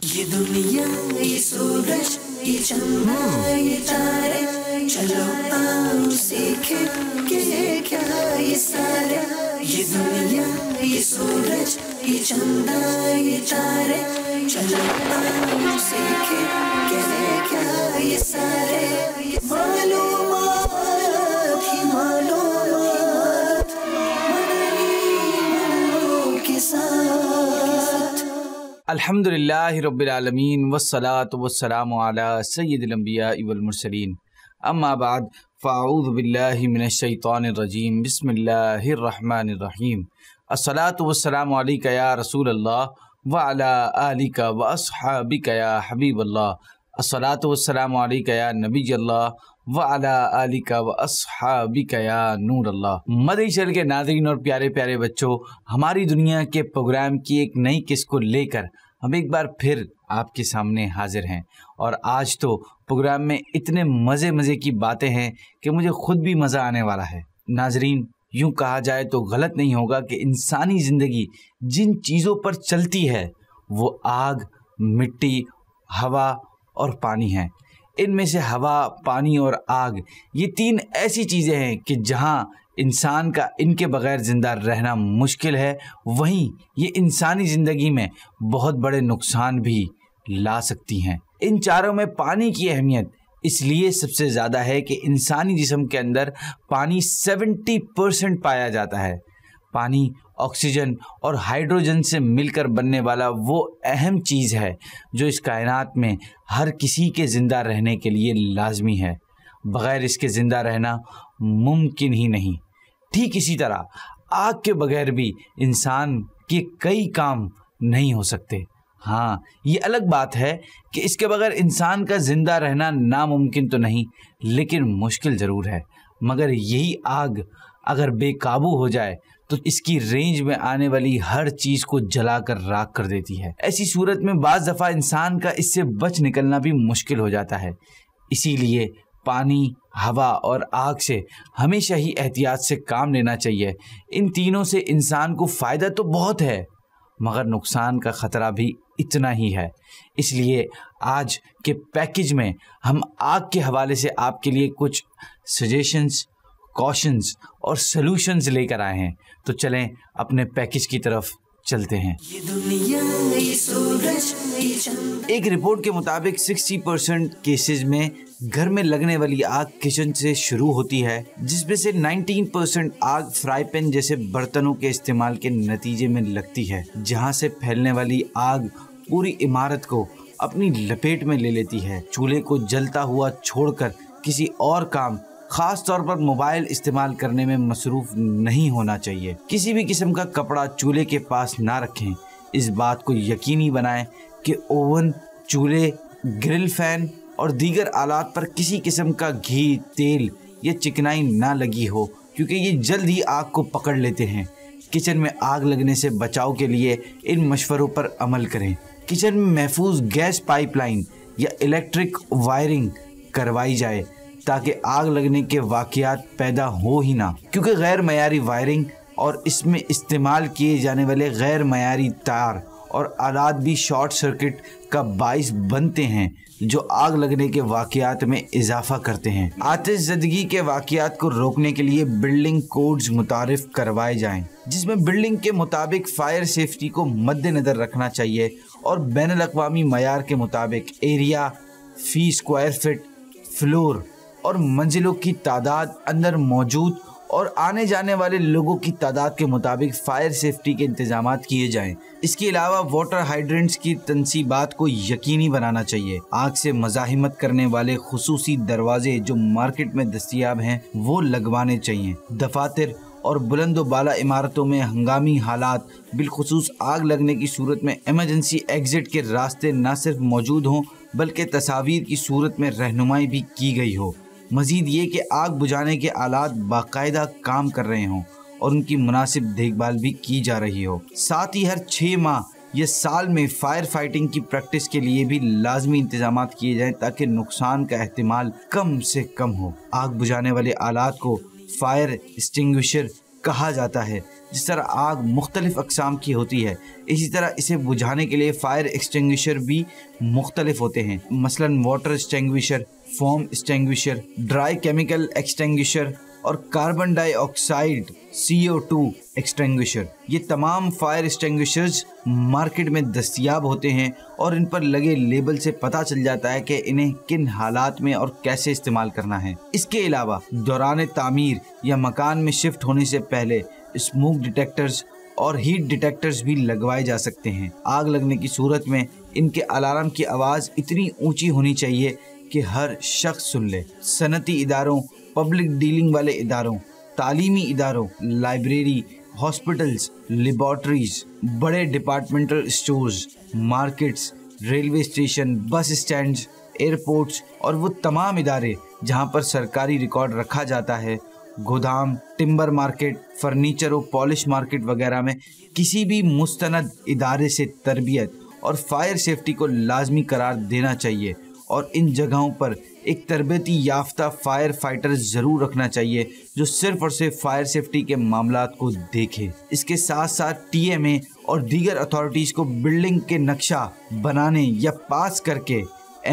یہ دنیا یہ سورج یہ چندہ یہ تارے، چلو آؤ سیکھیں کہ یہ کیا یہ سارے. یہ دنیا یہ سورج یہ چندہ یہ تارے، چلو آؤ سیکھیں کہ یہ کیا یہ سارے. معلومات ہی معلومات منوں کے ساتھ. الحمدللہ رب العالمین والصلاة والسلام علی سید الانبیاء والمرسلین، اما بعد فاعوذ باللہ من الشیطان الرجیم، بسم اللہ الرحمن الرحیم. الصلاة والسلام علیک یا رسول اللہ وعلی آلک واصحابک یا حبیب اللہ. الصلاة والسلام علیک یا نبی اللہ وعلی آلک واصحابک یا نور اللہ. مدنی چینل کے ناظرین اور پیارے پیارے بچوں، ہماری دنیا کے پروگرام کی ایک نئی قسط کو لے کر ہم ایک بار پھر آپ کے سامنے حاضر ہیں. اور آج تو پروگرام میں اتنے مزے کی باتیں ہیں کہ مجھے خود بھی مزہ آنے والا ہے. ناظرین، یوں کہا جائے تو غلط نہیں ہوگا کہ انسانی زندگی جن چیزوں پر چلتی ہے وہ آگ، مٹی، ہوا اور پانی ہیں. ان میں سے ہوا، پانی اور آگ، یہ تین ایسی چیزیں ہیں کہ جہاں انسان کا ان کے بغیر زندہ رہنا مشکل ہے، وہیں یہ انسانی زندگی میں بہت بڑے نقصان بھی لا سکتی ہیں. ان چاروں میں پانی کی اہمیت اس لیے سب سے زیادہ ہے کہ انسانی جسم کے اندر پانی 70% پایا جاتا ہے. پانی آکسیجن اور ہائیڈروجن سے مل کر بننے والا وہ اہم چیز ہے جو اس کائنات میں ہر کسی کے زندہ رہنے کے لیے لازمی ہے. بغیر اس کے زندہ رہنا ممکن ہی نہیں. ٹھیک اسی طرح آگ کے بغیر بھی انسان کے کئی کام نہیں ہو سکتے. ہاں، یہ الگ بات ہے کہ اس کے بغیر انسان کا زندہ رہنا ناممکن تو نہیں، لیکن مشکل ضرور ہے. مگر یہی آگ اگر بے قابو ہو جائے تو اس کی رینج میں آنے والی ہر چیز کو جلا کر راکھ کر دیتی ہے. ایسی صورت میں بعض دفعہ انسان کا اس سے بچ نکلنا بھی مشکل ہو جاتا ہے. اسی لیے پانی، ہوا اور آگ سے ہمیشہ ہی احتیاط سے کام لینا چاہیے. ان تینوں سے انسان کو فائدہ تو بہت ہے، مگر نقصان کا خطرہ بھی اتنا ہی ہے. اس لیے آج کے پیکج میں ہم آگ کے حوالے سے آپ کے لیے کچھ سجیشنز، کوشنز اور سلوشنز لے کر آئے ہیں. تو چلیں اپنے پیکج کی طرف چلتے ہیں. ایک رپورٹ کے مطابق 60% کیسز میں گھر میں لگنے والی آگ کچن سے شروع ہوتی ہے، جس میں سے 19% آگ فرائی پین جیسے برتنوں کے استعمال کے نتیجے میں لگتی ہے، جہاں سے پھیلنے والی آگ پوری عمارت کو اپنی لپیٹ میں لے لیتی ہے. چولہے کو جلتا ہوا چھوڑ کر کسی اور کام، خاص طور پر موبائل استعمال کرنے میں مصروف نہیں ہونا چاہیے. کسی بھی قسم کا کپڑا چولہے کے پاس نہ رکھیں. اس بات کو یقینی بنائیں کہ اوون، چولہے، گرل فین اور دیگر آلات پر کسی قسم کا گھی، تیل یا چکنائی نہ لگی ہو، کیونکہ یہ جلد ہی آگ کو پکڑ لیتے ہیں. کچن میں آگ لگنے سے بچاؤ کے لیے ان مشوروں پر عمل کریں. کچن میں محفوظ گیس پائپ لائن یا الیکٹرک وائرنگ کروائی جائے تاکہ آگ لگنے کے واقعات پیدا ہو ہی نہ، کیونکہ غیر معیاری وائرنگ اور اس میں استعمال کیے جانے والے غیر معیاری تار اور آلات بھی شارٹ سرکٹ کا باعث بنتے ہیں جو آگ لگنے کے واقعات میں اضافہ کرتے ہیں. آتش زدگی کے واقعات کو روکنے کے لیے بلڈنگ کوڈز متعارف کروائے جائیں، جس میں بلڈنگ کے مطابق فائر سیفٹی کو مد نظر رکھنا چاہیے اور بین الاقوامی معیار کے مطابق ایریا فی اسکوائر فٹ، فلور اور منزلوں کی تعداد، اندر موجود اور آنے جانے والے لوگوں کی تعداد کے مطابق فائر سیفٹی کے انتظامات کیے جائیں. اس کے علاوہ واٹر ہائیڈرنٹس کی تنصیبات کو یقینی بنانا چاہیے. آگ سے مزاحمت کرنے والے خصوصی دروازے جو مارکیٹ میں دستیاب ہیں وہ لگوانے چاہیے. دفاتر اور بلند و بالا عمارتوں میں ہنگامی حالات، بالخصوص آگ لگنے کی صورت میں ایمرجنسی ایگزٹ کے راستے نہ صرف موجود ہوں بلکہ تصاویر کی صورت میں رہنمائی بھی کی گئی ہو. مزید یہ کہ آگ بجھانے کے آلات باقاعدہ کام کر رہے ہوں اور ان کی مناسب دیکھ بھال بھی کی جا رہی ہو. ساتھ ہی ہر 6 ماہ یا سال میں فائر فائٹنگ کی پریکٹس کے لیے بھی لازمی انتظامات کیے جائیں تاکہ نقصان کا احتمال کم سے کم ہو. آگ بجھانے والے آلات کو فائر اسٹنگوشر کہا جاتا ہے۔ جس طرح آگ مختلف اقسام کی ہوتی ہے، اسی طرح اسے بجھانے کے لیے فائر ایکسٹنگوشر بھی مختلف ہوتے ہیں، مثلاً water extinguisher, foam extinguisher, dry chemical extinguisher اور carbon dioxide CO2 extinguisher. یہ تمام فائر ایکسٹنگوشرز مارکیٹ میں دستیاب ہوتے ہیں اور ان پر لگے لیبل سے پتہ چل جاتا ہے کہ انہیں کن حالات میں اور کیسے استعمال کرنا ہے۔ اس کے علاوہ دوران تعمیر یا مکان میں شفٹ ہونے سے پہلے اسموک ڈیٹیکٹرز اور ہیٹ ڈیٹیکٹرز بھی لگوائے جا سکتے ہیں۔ آگ لگنے کی صورت میں ان کے الارم کی آواز اتنی اونچی ہونی چاہیے کہ ہر شخص سن لے۔ صنعتی اداروں، پبلک ڈیلنگ والے اداروں، تعلیمی اداروں، لائبریری، ہاسپٹلز، لیبارٹریز، بڑے departmental stores, markets, railway station, بس اسٹینڈز، ایئرپورٹس اور وہ تمام ادارے جہاں پر سرکاری ریکارڈ رکھا جاتا ہے، گودام، ٹمبر مارکیٹ، فرنیچر و پالش مارکیٹ وغیرہ میں کسی بھی مستند ادارے سے تربیت اور فائر سیفٹی کو لازمی قرار دینا چاہیے، اور ان جگہوں پر ایک تربیتی یافتہ فائر فائٹر ضرور رکھنا چاہیے جو صرف اور صرف فائر سیفٹی کے معاملات کو دیکھے۔ اس کے ساتھ ساتھ TMA اور دیگر اتھارٹیز کو بلڈنگ کے نقشہ بنانے یا پاس کر کے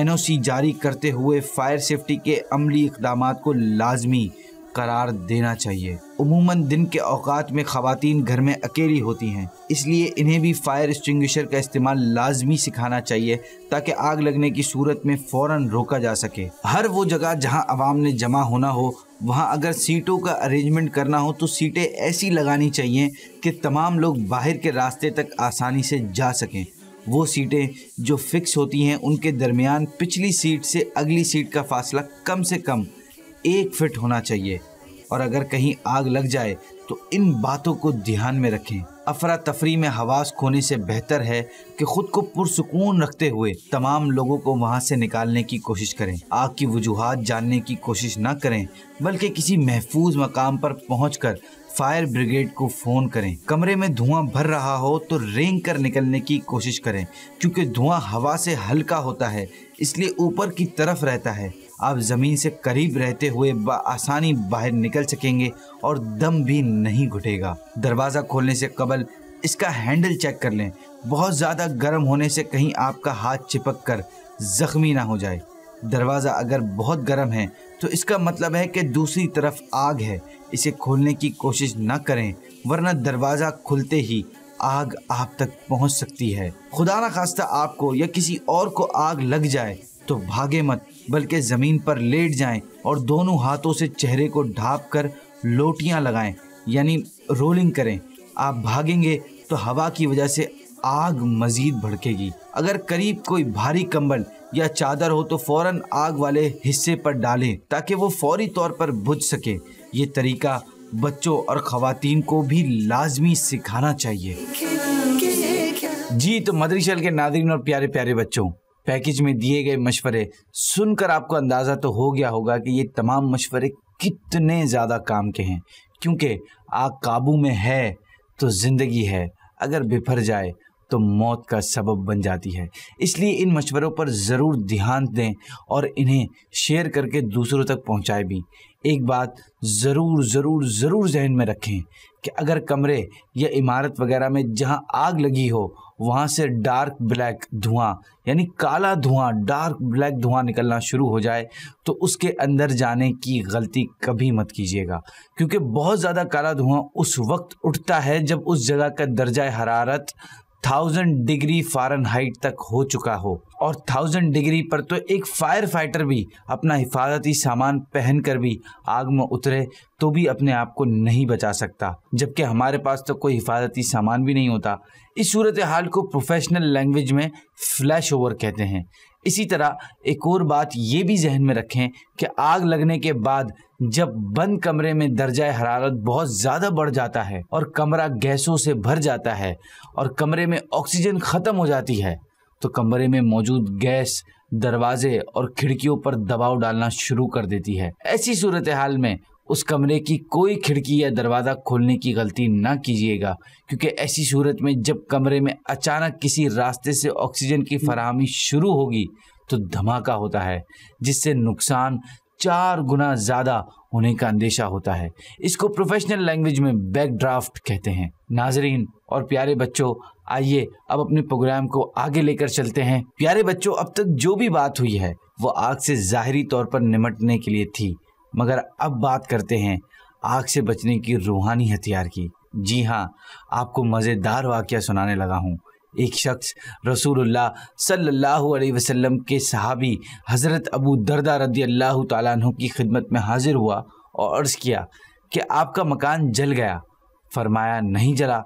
NOC جاری کرتے ہوئے فائر سیفٹی کے عملی اقدامات کو لازمی قرار دینا چاہیے۔ عموماً دن کے اوقات میں خواتین گھر میں اکیلی ہوتی ہیں، اس لیے انہیں بھی فائر ایکسٹنگوشر کا استعمال لازمی سکھانا چاہیے تاکہ آگ لگنے کی صورت میں فوراً روکا جا سکے۔ ہر وہ جگہ جہاں عوام نے جمع ہونا ہو، وہاں اگر سیٹوں کا ارینجمنٹ کرنا ہو تو سیٹیں ایسی لگانی چاہیے کہ تمام لوگ باہر کے راستے تک آسانی سے جا سکیں۔ وہ سیٹیں جو فکس ہوتی ہیں ان کے درمیان پچھلی سیٹ سے اگلی سیٹ کا فاصلہ کم سے کم 1 فٹ ہونا چاہیے، اور اگر کہیں آگ لگ جائے تو ان باتوں کو دھیان میں رکھیں۔ افراتفری میں حواس کھونے سے بہتر ہے کہ خود کو پرسکون رکھتے ہوئے تمام لوگوں کو وہاں سے نکالنے کی کوشش کریں۔ آگ کی وجوہات جاننے کی کوشش نہ کریں بلکہ کسی محفوظ مقام پر پہنچ کر فائر بریگیڈ کو فون کریں۔ کمرے میں دھواں بھر رہا ہو تو رینگ کر نکلنے کی کوشش کریں، کیونکہ دھواں ہوا سے ہلکا ہوتا ہے، اس لیے اوپر کی طرف رہتا ہے۔ آپ زمین سے قریب رہتے ہوئے بآسانی باہر نکل سکیں گے اور دم بھی نہیں گھٹے گا۔ دروازہ کھولنے سے قبل اس کا ہینڈل چیک کر لیں، بہت زیادہ گرم ہونے سے کہیں آپ کا ہاتھ چپک کر زخمی نہ ہو جائے۔ دروازہ اگر بہت گرم ہے تو اس کا مطلب ہے کہ دوسری طرف آگ ہے، اسے کھولنے کی کوشش نہ کریں ورنہ دروازہ کھلتے ہی آگ آپ تک پہنچ سکتی ہے۔ خدا نہ خواستہ آپ کو یا کسی اور کو آگ لگ جائے تو بھاگے مت بلکہ زمین پر لیٹ جائیں اور دونوں ہاتھوں سے چہرے کو ڈھانپ کر لوٹیاں لگائیں، یعنی رولنگ کریں۔ آپ بھاگیں گے تو ہوا کی وجہ سے آگ مزید بھڑکے گی۔ اگر قریب کوئی بھاری کمبل یا چادر ہو تو فوراً آگ والے حصے پر ڈالیں تاکہ وہ فوری طور پر بجھ سکے۔ یہ طریقہ بچوں اور خواتین کو بھی لازمی سکھانا چاہیے۔ جی تو مدری چینل کے ناظرین اور پیارے پیارے بچوں، پیکج میں دیے گئے مشورے سن کر آپ کو اندازہ تو ہو گیا ہوگا کہ یہ تمام مشورے کتنے زیادہ کام کے ہیں، کیونکہ آگ قابو میں ہے تو زندگی ہے، اگر بپھر جائے تو موت کا سبب بن جاتی ہے۔ اس لیے ان مشوروں پر ضرور دھیان دیں اور انہیں شیئر کر کے دوسروں تک پہنچائیں بھی۔ ایک بات ضرور ضرور ضرور ذہن میں رکھیں کہ اگر کمرے یا عمارت وغیرہ میں جہاں آگ لگی ہو وہاں سے ڈارک بلیک دھواں یعنی کالا دھواں، ڈارک بلیک دھواں نکلنا شروع ہو جائے تو اس کے اندر جانے کی غلطی کبھی مت کیجیے گا، کیونکہ بہت زیادہ کالا دھواں اس وقت اٹھتا ہے جب اس جگہ کا درجہ حرارت 1000 ڈگری فارنہائٹ تک ہو چکا ہو، اور 1000 ڈگری پر تو ایک فائر فائٹر بھی اپنا حفاظتی سامان پہن کر بھی آگ میں اترے تو بھی اپنے آپ کو نہیں بچا سکتا، جبکہ ہمارے پاس تو کوئی حفاظتی سامان بھی نہیں ہوتا۔ اس صورتحال کو پروفیشنل لینگویج میں فلیش اوور کہتے ہیں۔ اسی طرح ایک اور بات یہ بھی ذہن میں رکھیں کہ آگ لگنے کے بعد جب بند کمرے میں درجہ حرارت بہت زیادہ بڑھ جاتا ہے اور کمرہ گیسوں سے بھر جاتا ہے اور کمرے میں آکسیجن ختم ہو جاتی ہے تو کمرے میں موجود گیس دروازے اور کھڑکیوں پر دباؤ ڈالنا شروع کر دیتی ہے۔ ایسی صورتحال میں اس کمرے کی کوئی کھڑکی یا دروازہ کھولنے کی غلطی نہ کیجیے گا، کیونکہ ایسی صورت میں جب کمرے میں اچانک کسی راستے سے آکسیجن کی فراہمی شروع ہوگی تو دھماکہ ہوتا ہے، جس سے نقصان 4 گنا زیادہ ہونے کا اندیشہ ہوتا ہے۔ اس کو پروفیشنل لینگویج میں بیک ڈرافٹ کہتے ہیں۔ ناظرین اور پیارے بچوں، آئیے اب اپنے پروگرام کو آگے لے کر چلتے ہیں۔ پیارے بچوں، اب تک جو بھی بات ہوئی ہے وہ آگ سے ظاہری طور پر نمٹنے کے لیے تھی، مگر اب بات کرتے ہیں آگ سے بچنے کی روحانی ہتھیار کی۔ جی ہاں، آپ کو مزیدار واقعہ سنانے لگا ہوں۔ ایک شخص رسول اللہ صلی اللہ علیہ وسلم کے صحابی حضرت ابو دردہ رضی اللہ تعالیٰ عنہ کی خدمت میں حاضر ہوا اور عرض کیا کہ آپ کا مکان جل گیا۔ فرمایا نہیں جلا۔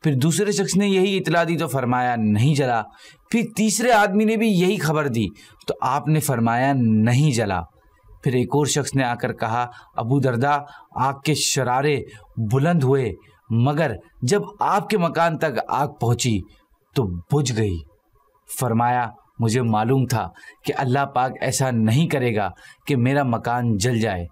پھر دوسرے شخص نے یہی اطلاع دی تو فرمایا نہیں جلا۔ پھر تیسرے آدمی نے بھی یہی خبر دی تو آپ نے فرمایا نہیں جلا۔ پھر ایک اور شخص نے آ کر کہا ابو دردہ آگ کے شرارے بلند ہوئے، مگر جب آپ کے مکان تک آگ پہنچی تو بجھ گئی۔ فرمایا مجھے معلوم تھا کہ اللہ پاک ایسا نہیں کرے گا کہ میرا مکان جل جائے،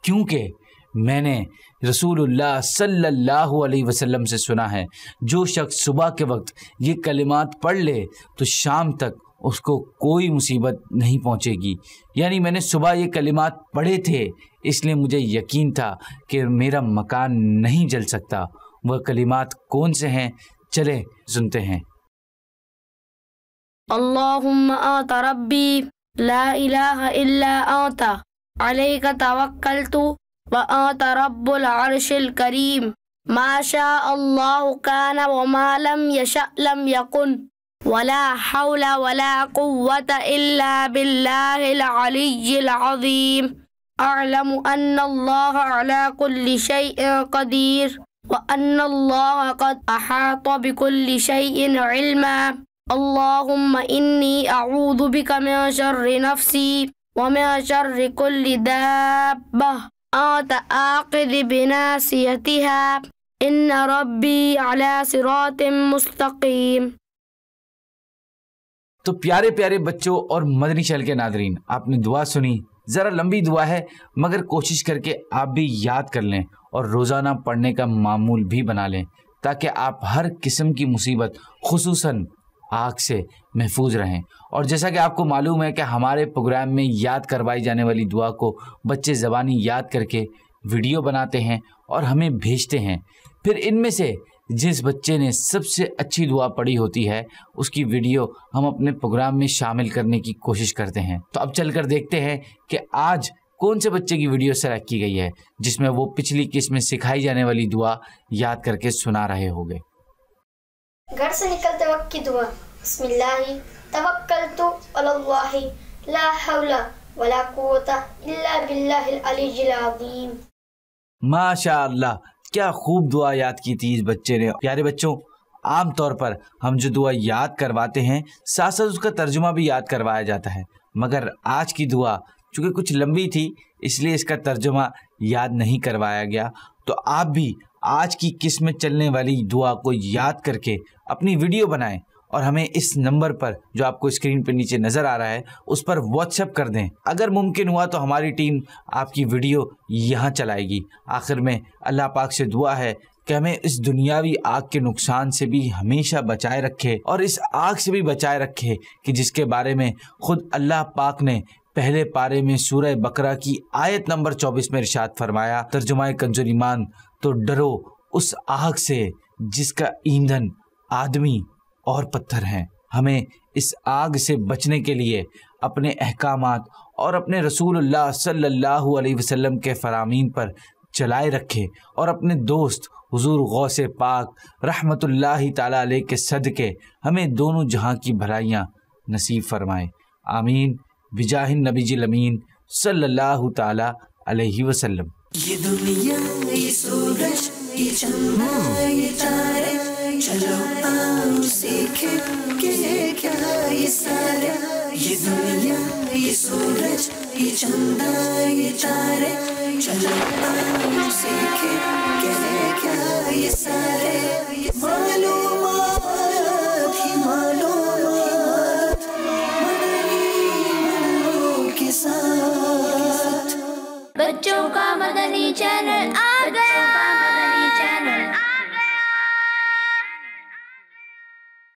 کیونکہ میں نے رسول اللہ صلی اللہ علیہ وسلم سے سنا ہے جو شخص صبح کے وقت یہ کلمات پڑھ لے تو شام تک اس کو کوئی مصیبت نہیں پہنچے گی۔ یعنی میں نے صبح یہ کلمات پڑھے تھے، اس لیے مجھے یقین تھا کہ میرا مکان نہیں جل سکتا۔ وہ کلمات کون سے ہیں؟ چلے سنتے ہیں۔ اللہم آنت ربی لا الہ الا آنت علیک توکلت وآنت رب العرش الکریم ما شاء اللہ کان وما لم یشأ لم یکن ولا حول ولا قوة الا باللہ العلی العظیم اعلم ان اللہ علی کل شیء قدیر وان اللہ قد احاط بكل شیء علما اللہم انی اعوذ بک من شر نفسی ومن شر کل دابہ انت آخذ بناصیتها ان ربی علی صراط مستقیم۔ تو پیارے پیارے بچوں اور مدنی چینل کے ناظرین، آپ نے دعا سنی، ذرا لمبی دعا ہے مگر کوشش کر کے آپ بھی یاد کر لیں اور روزانہ پڑھنے کا معمول بھی بنا لیں تاکہ آپ ہر قسم کی مصیبت خصوصاً آگ سے محفوظ رہیں۔ اور جیسا کہ آپ کو معلوم ہے کہ ہمارے پروگرام میں یاد کروائی جانے والی دعا کو بچے زبانی یاد کر کے ویڈیو بناتے ہیں اور ہمیں بھیجتے ہیں۔ پھر ان میں سے جس بچے نے سب سے اچھی دعا پڑھی ہوتی ہے اس کی ویڈیو ہم اپنے پروگرام میں شامل کرنے کی کوشش کرتے ہیں۔ تو اب چل کر دیکھتے ہیں کہ آج کون سے بچے کی ویڈیو سلیکٹ کی گئی ہے جس میں وہ پچھلی قسط میں سکھائی جانے والی دعا یاد کر کے سنا رہے ہوں گے۔ گھر سے نکلتے وقت کی دعا۔ بسم اللہ توکلت علی اللہ لا حول ولا قوت الا باللہ العلی العظیم۔ ماشاء اللہ، کیا خوب دعا یاد کی تھی اس بچے نے۔ پیارے بچوں، عام طور پر ہم جو دعا یاد کرواتے ہیں ساتھ ساتھ اس کا ترجمہ بھی یاد کروایا جاتا ہے، مگر آج کی دعا چونکہ کچھ لمبی تھی اس لیے اس کا ترجمہ یاد نہیں کروایا گیا۔ تو آپ بھی آج کی قسط میں چلنے والی دعا کو یاد کر کے اپنی ویڈیو بنائیں اور ہمیں اس نمبر پر جو آپ کو اسکرین پہ نیچے نظر آ رہا ہے اس پر واٹس ایپ کر دیں۔ اگر ممکن ہوا تو ہماری ٹیم آپ کی ویڈیو یہاں چلائے گی۔ آخر میں اللہ پاک سے دعا ہے کہ ہمیں اس دنیاوی آگ کے نقصان سے بھی ہمیشہ بچائے رکھے اور اس آگ سے بھی بچائے رکھے کہ جس کے بارے میں خود اللہ پاک نے پہلے پارے میں سورہ بقرہ کی آیت نمبر 24 میں ارشاد فرمایا، ترجمہ کنز ایمان، تو ڈرو اس آگ سے جس کا ایندھن آدمی اور پتھر ہیں۔ ہمیں اس آگ سے بچنے کے لیے اپنے احکامات اور اپنے رسول اللہ صلی اللہ علیہ وسلم کے فرامین پر چلائے رکھے اور اپنے دوست حضور غوث پاک رحمت اللہ تعالیٰ علیہ کے صدقے ہمیں دونوں جہاں کی بھلائیاں نصیب فرمائے۔ آمین بجاہ النبی الامین صلی اللہ تعالیٰ علیہ وسلم۔ یہ دنیا، یہ سورج، یہ چندہ، یہ تارے، چلو آؤ سیکھیں کہ یہ کیا یہ سارے۔ یہ دنیا، یہ سورج، یہ چندہ، یہ تارے، چلو آؤ سیکھیں کہ یہ کیا یہ سارے۔ معلومات ہی معلومات، مدنی کے ساتھ۔ بچوں کا مدنی چینل آ گیا۔